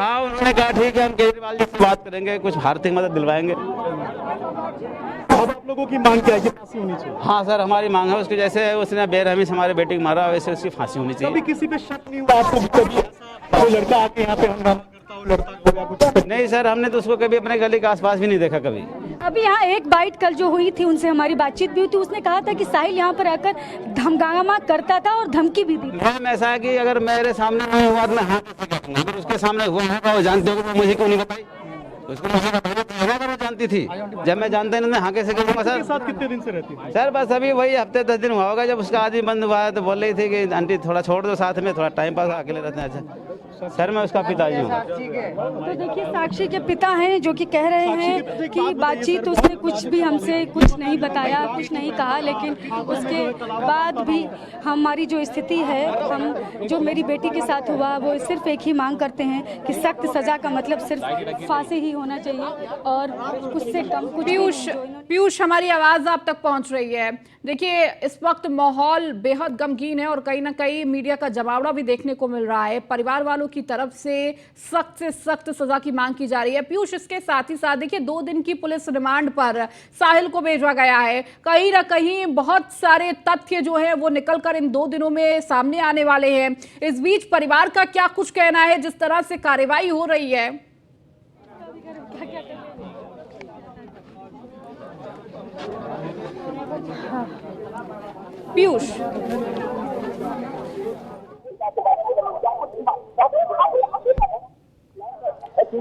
हाँ, उन्होंने कहा ठीक है, हम केजरीवाल जी से बात करेंगे, कुछ आर्थिक मदद दिलवाएंगे। अब आप लोगों की मांग क्या है कि फांसी होनी चाहिए? हाँ सर, हमारी मांग है उसकी, जैसे उसने बेरहमी से हमारे बेटे को मारा वैसे उसकी फांसी होनी कभी चाहिए। किसी पे शक नहीं हुआ आपको? कभी ऐसा कोई लड़का आके यहाँ पे हंगामा करता हो, लड़ता हो या कुछ? नहीं सर, हमने तो उसको कभी अपने गली के आसपास भी नहीं देखा कभी। अभी यहाँ एक बाइट कल जो हुई थी, उनसे हमारी बातचीत भी हुई थी, उसने कहा था कि साहिल यहाँ पर आकर हंगामा करता था और धमकी भी दी। मैम ऐसा है कि अगर मेरे सामने नहीं हुआ तो मैं हाँ कैसे कहूँगा, अगर उसके सामने हुआ होगा, वो जानते हो, मुझे क्यों नहीं बताई? उसको मुझे बताना चाहिए अगर वो जानती थी। जब मैं जानता नहीं, मैं हाँ कैसे करूँगा सर? के साथ कितने दिन से रहती थी? सर बस अभी वही हफ्ते 10 दिन हुआ होगा, जब उसका आदमी बंद हुआ है तो बोल रही थी कि आंटी थोड़ा छोड़ दो, साथ में थोड़ा टाइम पास, अकेले रहते हैं। अच्छा सर, मैं उसका पिताजी हूँ। तो देखिए, साक्षी के पिता हैं जो कि कह रहे हैं कि बातचीत उसने कुछ भी हमसे कुछ नहीं बताया, कुछ नहीं कहा, लेकिन उसके बाद भी हमारी जो स्थिति है, हम जो मेरी बेटी के साथ हुआ, वो सिर्फ एक ही मांग करते हैं कि सख्त सजा का मतलब सिर्फ फांसी ही होना चाहिए और उससे कम कुछ। पीयूष, हमारी आवाज आप तक पहुंच रही है। देखिए, इस वक्त माहौल बेहद गमगीन है और कहीं ना कहीं मीडिया का जमावड़ा भी देखने को मिल रहा है। परिवार वालों की तरफ से सख्त सजा की मांग की जा रही है। पीयूष, इसके साथ ही साथ देखिए, 2 दिन की पुलिस रिमांड पर साहिल को भेजा गया है। कहीं ना कहीं बहुत सारे तथ्य जो है वो निकलकर इन 2 दिनों में सामने आने वाले हैं। इस बीच परिवार का क्या कुछ कहना है जिस तरह से कार्रवाई हो रही है? पीयूष,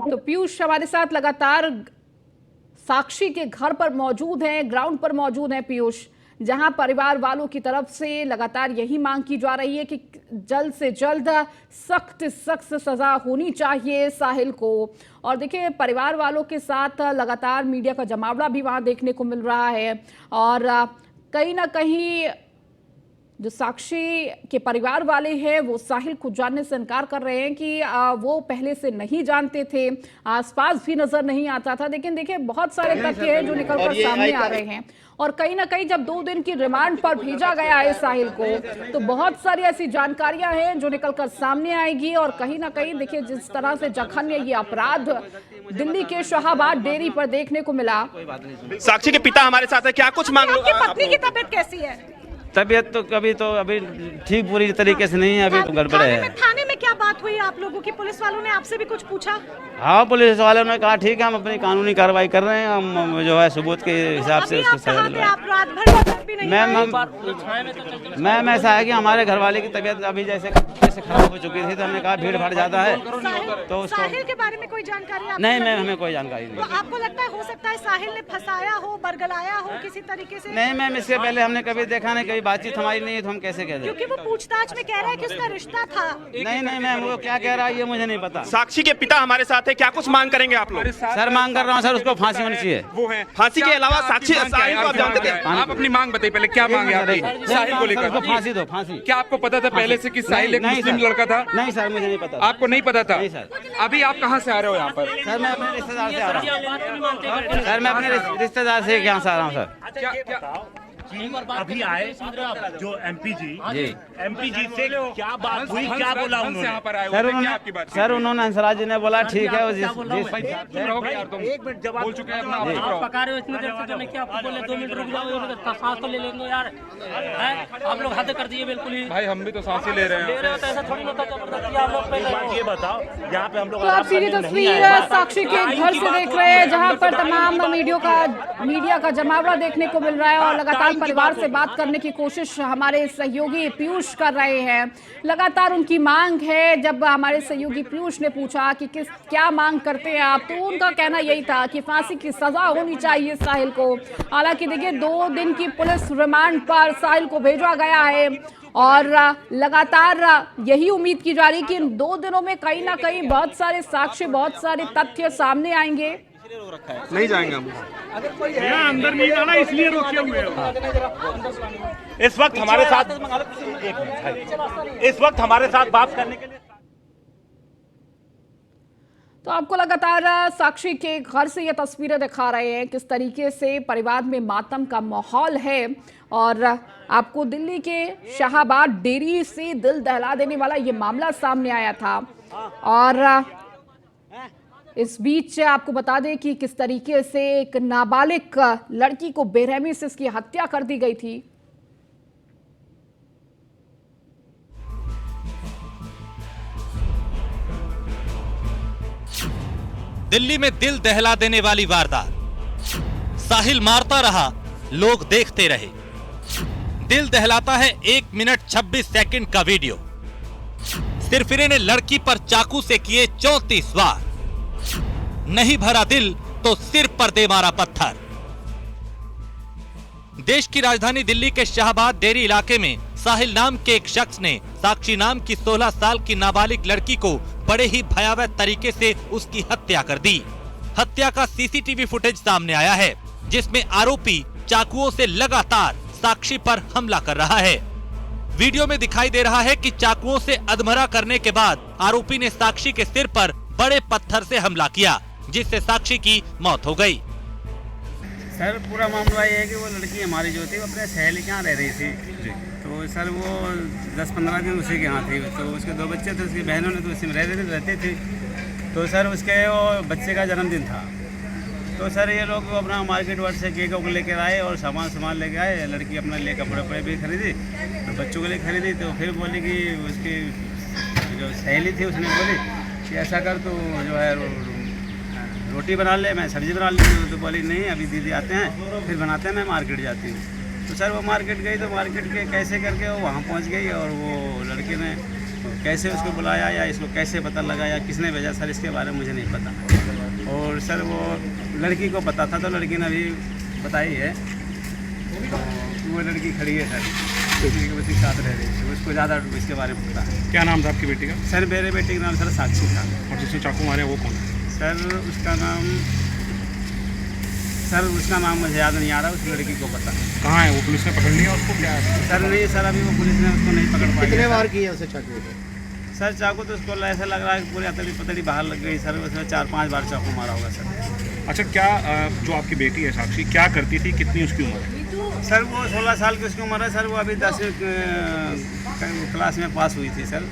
तो पीयूष हमारे साथ लगातार साक्षी के घर पर मौजूद हैं, ग्राउंड पर मौजूद हैं पीयूष, जहां परिवार वालों की तरफ से लगातार यही मांग की जा रही है कि जल्द से जल्द सख्त सजा होनी चाहिए साहिल को। और देखिए, परिवार वालों के साथ लगातार मीडिया का जमावड़ा भी वहां देखने को मिल रहा है और कहीं ना कहीं जो साक्षी के परिवार वाले हैं वो साहिल को जानने से इनकार कर रहे हैं कि वो पहले से नहीं जानते थे, आसपास भी नजर नहीं आता था। लेकिन देखिए, बहुत सारे तथ्य हैं जो निकलकर सामने आ रहे हैं और कहीं ना कहीं जब 2 दिन की रिमांड पर भेजा गया है साहिल को, तो बहुत सारी ऐसी जानकारियां हैं जो निकलकर सामने आएगी। और कहीं ना कहीं देखिए, जिस तरह से जघन्य ये अपराध दिल्ली के शाहबाद डेयरी पर देखने को मिला। साक्षी के पिता हमारे साथ है, क्या कुछ मांग लो? आपकी पत्नी की तबीयत कैसी है? तबीयत तो अभी ठीक पूरी तरीके से नहीं है, अभी तो गड़बड़ है। थाने में क्या बात हुई आप लोगों की? पुलिस वालों ने आपसे भी कुछ पूछा? हाँ, पुलिस वालों ने कहा ठीक है, हम अपनी कानूनी कार्रवाई कर रहे हैं, हम जो है सबूत के हिसाब से उसको सजा दिलवाएंगे। मैम ऐसा है कि हमारे घर वाले की तबीयत अभी जैसे खराब हो चुकी थी, तो हमने कहा भीड़ भाड़ ज्यादा है तो उसको। साहिल के बारे में कोई जानकारी? नहीं मैम, हमें कोई जानकारी नहीं। तो आपको लगता है हो सकता है साहिल ने फंसाया हो, बरगलाया हो किसी तरीके से? नहीं मैम, इससे पहले हमने कभी देखा नहीं, कभी बातचीत हमारी नहीं है, तो हम कैसे कह दें? क्योंकि वो पूछताछ में कह रहा है कि उसका रिश्ता था। नहीं मैम, वो क्या कह रहा है ये मुझे नहीं पता। साक्षी के पिता हमारे साथ है, क्या कुछ मांग करेंगे आप लोग? सर मांग कर रहा हूँ सर, उसको फांसी होनी चाहिए। वो है फांसी के अलावा साक्षी साहिल को आप जानते थे? आप अपनी मांग बताइए पहले, क्या मांग है आपकी साहिल को लेकर? फांसी दो, फांसी। क्या आपको पता था पहले से कि साहिल एक मुस्लिम लड़का था? नहीं सर, मुझे नहीं पता। आपको नहीं पता था? नहीं सर। अभी आप कहाँ से आ रहे हो यहाँ पर? सर मैं अपने रिश्तेदार से आ रहा हूँ। सर मैं अपने रिश्तेदार से यहाँ से आ रहा हूँ सर। अभी आए जो एमपी जी से क्या बात हुई, क्या बोला उन्होंने? सर उन्होंने हंसराज जी ने बोला ठीक है, एक मिनट जवाब बोल चुके हैं अपना, आप पका रहे हो इतनी देर से, तो मैं क्या आपको बोले 2 मिनट रुक जाओ, सांस तो ले लेंगे यार। आप लोग हद कर दिए बिल्कुल ही। भाई हम भी तो सांस ही ले रहे हैं। तो ऐसा थोड़ी होता जबरदस्ती आप लोग पे। ये बताओ, यहाँ पे हम लोग तो आप सीधी तस्वीर साक्षी के घर से देख रहे हैं, जहां पर तमाम मीडिया का जमावड़ा देखने को मिल रहा है और लगातार परिवार से बात करने की कोशिश हमारे सहयोगी पीयूष कर रहे हैं। लगातार उनकी मांग है, जब हमारे सहयोगी पीयूष ने पूछा कि क्या मांग करते हैं आप, तो उनका कहना यही था कि फांसी की सजा होनी चाहिए साहिल को। हालांकि देखिए, 2 दिन की पुलिस रिमांड पर साहिल को भेजा गया है और लगातार यही उम्मीद की जा रही कि इन 2 दिनों में कहीं ना कहीं बहुत सारे साक्ष्य, बहुत सारे तथ्य सामने आएंगे। नहीं जाएंगे हम अंदर नहीं जाना, इसलिए रोके हुए हैं। इस वक्त हमारे साथ बात करने के लिए तो आपको लगातार साक्षी के घर से ये तस्वीरें दिखा रहे हैं किस तरीके से परिवार में मातम का माहौल है। और आपको दिल्ली के शाहबाद डेयरी से दिल दहला देने वाला ये मामला सामने आया था और इस बीच आपको बता दें कि किस तरीके से एक नाबालिग लड़की को बेरहमी से इसकी हत्या कर दी गई थी। दिल्ली में दिल दहला देने वाली वारदात। साहिल मारता रहा, लोग देखते रहे। दिल दहलाता है 1 मिनट 26 सेकंड का वीडियो। सिरफिरे ने लड़की पर चाकू से किए 34 वार। नहीं भरा दिल तो सिर पर दे मारा पत्थर। देश की राजधानी दिल्ली के शाहबाद डेरी इलाके में साहिल नाम के एक शख्स ने साक्षी नाम की 16 साल की नाबालिग लड़की को बड़े ही भयावह तरीके से उसकी हत्या कर दी। हत्या का सीसीटीवी फुटेज सामने आया है, जिसमें आरोपी चाकुओं से लगातार साक्षी पर हमला कर रहा है। वीडियो में दिखाई दे रहा है कि चाकुओं से अधमरा करने के बाद आरोपी ने साक्षी के सिर पर बड़े पत्थर से हमला किया, जिससे साक्षी की मौत हो गई। सर पूरा मामला ये है कि वो लड़की हमारी जो थी वो अपने सहेली के यहाँ रह रही थी। तो सर वो 10-15 दिन उसी के यहाँ थी। तो उसके 2 बच्चे थे, उसकी बहनों ने तो उसी में रहते थे। तो सर उसके वो बच्चे का जन्मदिन था। तो सर ये लोग अपना मार्केट वार्ट से केक को लेकर आए और सामान लेके आए। लड़की अपने लिए कपड़े भी खरीदी, तो बच्चों के लिए खरीदी। तो फिर बोली कि उसकी जो सहेली थी उसने बोली कि ऐसा कर तो जो है रोटी बना ले, मैं सब्जी बना ली। तो बोली नहीं अभी दीदी आते हैं फिर बनाते हैं, मैं मार्केट जाती हूँ। तो सर वो मार्केट गई, तो मार्केट के कैसे करके वो वहाँ पहुँच गई और वो लड़के ने कैसे उसको बुलाया या इसको कैसे पता लगा या किसने भेजा, सर इसके बारे में मुझे नहीं पता। और सर वो लड़की को पता था, तो लड़की ने अभी बताई है। तो वो लड़की खड़ी है सर, उसके साथ रह रही थी, उसको ज़्यादा इसके बारे में पता है। क्या नाम था आपकी बेटी का? सर मेरे बेटे का नाम सर साक्षी था। और जिसने चाकू मारे वो कौन है? सर उसका नाम मुझे याद नहीं आ रहा, उस लड़की को पता। कहाँ है वो? पुलिस ने पकड़ लिया उसको? क्या है? सर नहीं सर, अभी वो पुलिस ने उसको नहीं पकड़ पाई। कितने बार किए उसे चाकू? सर चाकू तो उसको ऐसा लग रहा है कि पूरी अतड़ी पतड़ी बाहर लग गई सर। उसने 4-5 बार चाकू मारा होगा सर। अच्छा, क्या जो आपकी बेटी है साक्षी क्या करती थी, कितनी उसकी उम्र है? सर वो 16 साल की उसकी उम्र है सर। वो अभी 10वीं क्लास में पास हुई थी सर।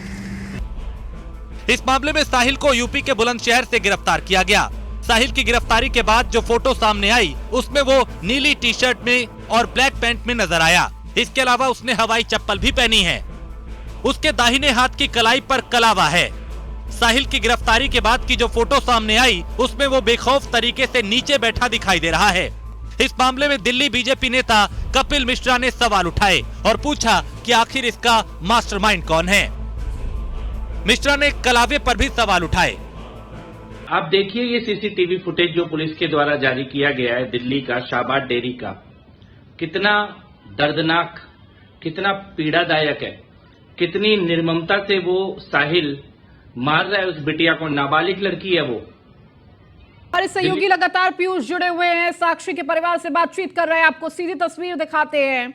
इस मामले में साहिल को यूपी के बुलंदशहर से गिरफ्तार किया गया। साहिल की गिरफ्तारी के बाद जो फोटो सामने आई उसमें वो नीली टी शर्ट में और ब्लैक पैंट में नजर आया। इसके अलावा उसने हवाई चप्पल भी पहनी है। उसके दाहिने हाथ की कलाई पर कलावा है। साहिल की गिरफ्तारी के बाद की जो फोटो सामने आई उसमें वो बेखौफ तरीके से नीचे बैठा दिखाई दे रहा है। इस मामले में दिल्ली बीजेपी नेता कपिल मिश्रा ने सवाल उठाए और पूछा कि आखिर इसका मास्टरमाइंड कौन है। मिश्रा ने कलावे पर भी सवाल उठाए। आप देखिए ये सीसीटीवी फुटेज जो पुलिस के द्वारा जारी किया गया है दिल्ली का शाहबाद डेयरी का, कितना दर्दनाक, कितना पीड़ादायक है। कितनी निर्ममता से वो साहिल मार रहा है उस बिटिया को, नाबालिग लड़की है वो। हमारे सहयोगी लगातार पीयूष जुड़े हुए हैं, साक्षी के परिवार से बातचीत कर रहे हैं, आपको सीधी तस्वीर दिखाते हैं।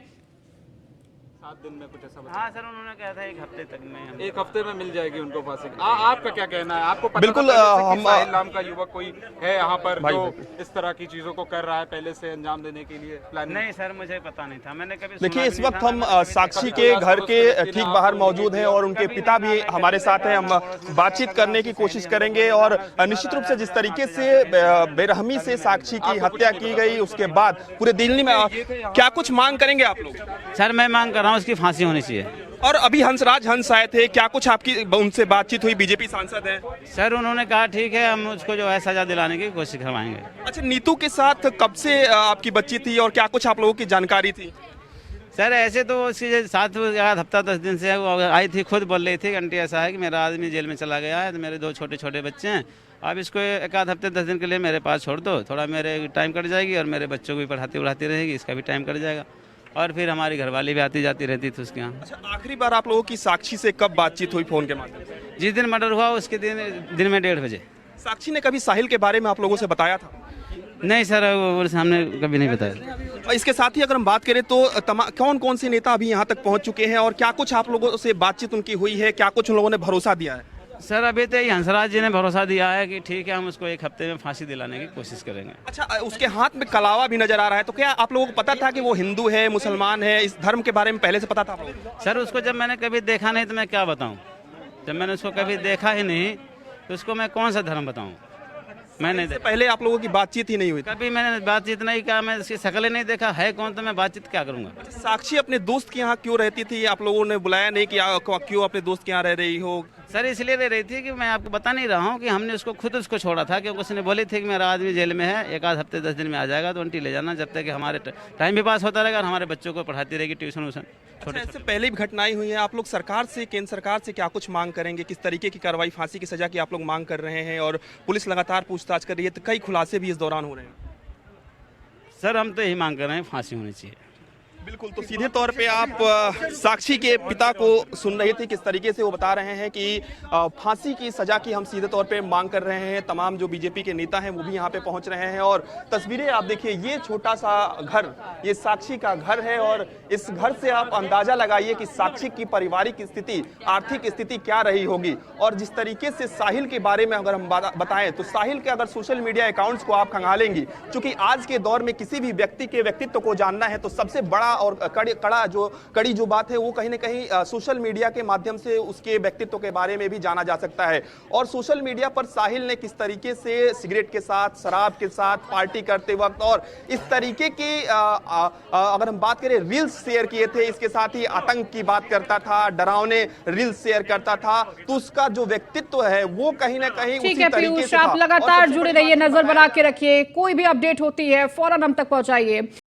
7 दिन में कुछ ऐसा हाँ सर, उन्होंने कहा था 1 हफ्ते तक में, 1 हफ्ते में मिल जाएगी उनको फांसी। आपका क्या कहना है? आपको पता बिल्कुल, था हम साहिल नाम का युवक कोई है यहाँ पर जो इस तरह की चीजों को कर रहा है, पहले से अंजाम देने के लिए प्लान? नहीं सर, मुझे पता नहीं था, मैंने कभी। देखिए इस वक्त हम साक्षी के घर के ठीक बाहर मौजूद हैं और उनके पिता भी हमारे साथ हैं। हम बातचीत करने की कोशिश करेंगे और निश्चित रूप से जिस तरीके से बेरहमी से साक्षी की हत्या की गई उसके बाद पूरे दिल्ली में क्या कुछ मांग करेंगे आप लोग? सर मैं मांग कर रहा हूँ उसकी फांसी होनी चाहिए। और अभी हंसराज हंस आए थे, क्या कुछ आपकी उनसे बातचीत हुई? बीजेपी सांसद हैं सर, उन्होंने कहा ठीक है हम उसको जो है सजा दिलाने की कोशिश करवाएंगे। अच्छा, नीतू के साथ कब से आपकी बच्ची थी और क्या कुछ आप लोगों की जानकारी थी? सर ऐसे तो उसके साथ हफ्ता 10 दिन से वो आई थी, खुद बोल रही थी आंटी ऐसा है कि मेरा आदमी जेल में चला गया है, तो मेरे 2 छोटे बच्चे हैं, अब इसको 1 हफ्ते 10 दिन के लिए मेरे पास छोड़ दो, थोड़ा मेरे टाइम कट जाएगी और मेरे बच्चों को भी पढ़ाती उड़ाती रहेगी, इसका भी टाइम कट जाएगा। और फिर हमारी घरवाली भी आती जाती रहती थी उसके यहाँ। अच्छा, आखिरी बार आप लोगों की साक्षी से कब बातचीत हुई फोन के माध्यम से? जिस दिन मर्डर हुआ उसके दिन में 1:30 बजे। साक्षी ने कभी साहिल के बारे में आप लोगों से बताया था? नहीं सर, वो सामने कभी नहीं बताया। इसके साथ ही अगर हम बात करें तो कौन कौन से नेता अभी यहाँ तक पहुँच चुके हैं और क्या कुछ आप लोगों से बातचीत उनकी हुई है, क्या कुछ उन लोगों ने भरोसा दिया है? सर अभी तो हंसराज जी ने भरोसा दिया है कि ठीक है हम उसको 1 हफ्ते में फांसी दिलाने की कोशिश करेंगे। अच्छा, उसके हाथ में कलावा भी नजर आ रहा है, तो क्या आप लोगों को पता था कि वो हिंदू है, मुसलमान है, इस धर्म के बारे में पहले से पता था आप लोगों को? सर उसको जब मैंने कभी देखा नहीं तो मैं क्या बताऊं, जब मैंने उसको कभी देखा ही नहीं तो उसको मैं कौन सा धर्म बताऊं। मैंने पहले आप लोगों की बातचीत ही नहीं हुई थी? कभी मैंने बातचीत नहीं कहा, मैं इसकी शक्ल ही नहीं देखा है कौन, तो मैं बातचीत क्या करूंगा। साक्षी अपने दोस्त के यहाँ क्यों रहती थी? आप लोगों ने बुलाया नहीं कि क्यों अपने दोस्त के यहाँ रह रही हो? सर इसलिए रह रही थी कि मैं आपको बता नहीं रहा हूँ कि हमने उसको छोड़ा था, क्योंकि उसने बोली थी कि मेरा आदमी जेल में है, एक आध हफ्ते 10 दिन में आ जाएगा, तो आंटी ले जाना, जब तक कि हमारे टाइम भी पास होता रहेगा और हमारे बच्चों को पढ़ाती रहेगी ट्यूशन व्यूशन। अच्छा, इससे पहले भी घटनाएं हुई हैं। आप लोग सरकार से, केंद्र सरकार से क्या कुछ मांग करेंगे? किस तरीके की कार्रवाई, फांसी की सजा की आप लोग मांग कर रहे हैं? और पुलिस लगातार पूछताछ कर रही है, तो कई खुलासे भी इस दौरान हो रहे हैं। सर हम तो यही मांग कर रहे हैं, फांसी होनी चाहिए। बिल्कुल, तो सीधे तौर पे आप साक्षी के पिता को सुन रहे थे, किस तरीके से वो बता रहे हैं कि फांसी की सजा की हम सीधे तौर पे मांग कर रहे हैं। तमाम जो बीजेपी के नेता हैं वो भी यहाँ पे पहुंच रहे हैं और तस्वीरें आप देखिए, ये छोटा सा घर, ये साक्षी का घर है और इस घर से आप अंदाजा लगाइए कि साक्षी की पारिवारिक स्थिति, आर्थिक स्थिति क्या रही होगी। और जिस तरीके से साहिल के बारे में अगर हम बताएं तो साहिल के अगर सोशल मीडिया अकाउंट्स को आप खंगालेंगी, क्योंकि आज के दौर में किसी भी व्यक्ति के व्यक्तित्व को जानना है तो सबसे बड़ा और कड़ी जो बात है वो कहीं ना कहीं सोशल मीडिया के माध्यम से उसके व्यक्तित्व के बारे में भी जाना जा सकता है। और सोशल मीडिया पर साहिल ने किस तरीके से सिगरेट के साथ, शराब के साथ पार्टी करते वक्त और इस तरीके के अगर हम बात करें रील्स शेयर किए थे, इसके साथ ही आतंक की बात करता था, डरावने रील्स शेयर करता था, तो उसका जो व्यक्तित्व है वो कहीं ना कहीं ठीक है पीयूष, आप लगातार जुड़े रहिए, नजर बना के रखिए, कोई भी अपडेट होती है फौरन हम तक पहुंचाइए।